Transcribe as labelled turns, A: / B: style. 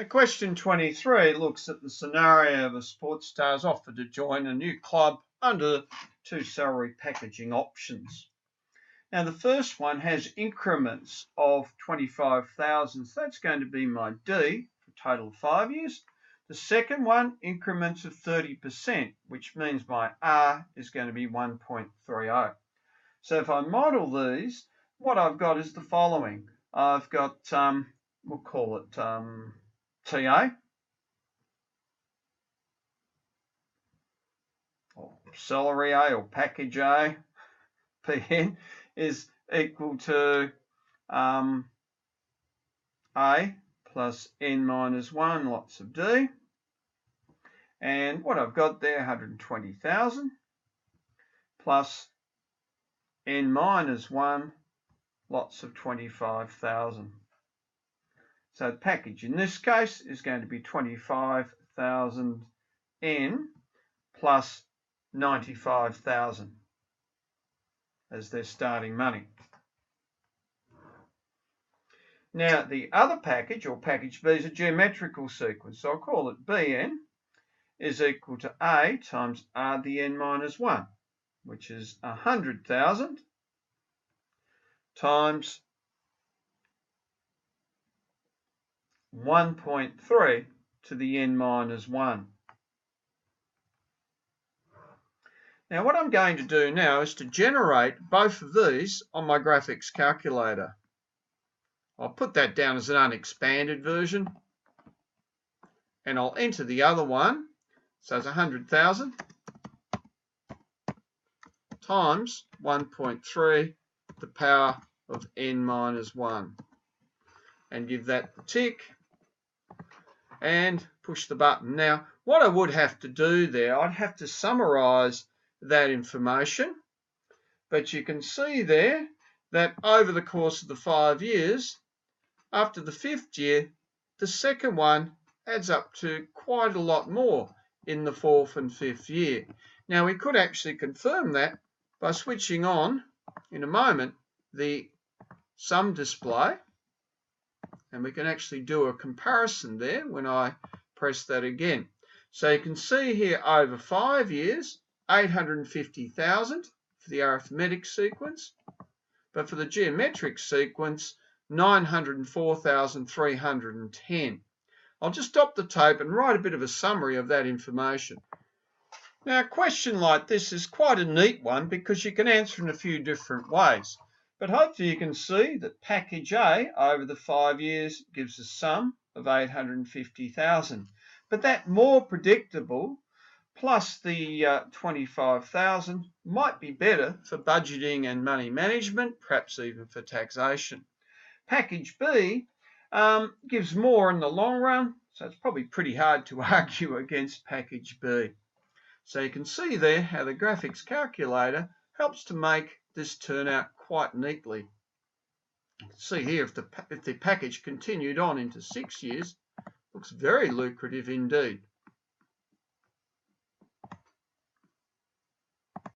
A: Now, question 23 looks at the scenario of a sports star is offered to join a new club under two salary packaging options. Now, the first one has increments of 25,000, so that's going to be my D for a total of 5 years. The second one, increments of 30%, which means my R is going to be 1.30. So if I model these, what I've got is the following. I've got, we'll call it TA, or salary A or package A, PN, is equal to A plus N minus 1 lots of D. And what I've got there, 120,000 plus N minus 1 lots of 25,000. So the package in this case is going to be 25,000 N plus 95,000 as their starting money. Now the other package, or package B, is a geometrical sequence. So I'll call it Bn is equal to A times R the N minus 1, which is 100,000 times 1.3 to the N minus 1. Now what I'm going to do now is to generate both of these on my graphics calculator. I'll put that down as an unexpanded version, and I'll enter the other one. So it's 100,000 times 1.3 the power of N minus 1, and give that the tick and push the button. Now what I would have to do there, I'd have to summarize that information, but you can see there that over the course of the 5 years, after the 5th year, the second one adds up to quite a lot more in the 4th and 5th year. Now we could actually confirm that by switching on in a moment the sum display, and we can actually do a comparison there when I press that again. So you can see here over 5 years, 850,000 for the arithmetic sequence, but for the geometric sequence, 904,310. I'll just stop the tape and write a bit of a summary of that information. Now a question like this is quite a neat one because you can answer in a few different ways. But hopefully you can see that package A over the 5 years gives a sum of 850,000. But that more predictable plus the 25,000 might be better for budgeting and money management, perhaps even for taxation. Package B gives more in the long run, so it's probably pretty hard to argue against package B. So you can see there how the graphics calculator helps to make this turn out quite neatly. You can see here if the package continued on into 6 years, looks very lucrative indeed.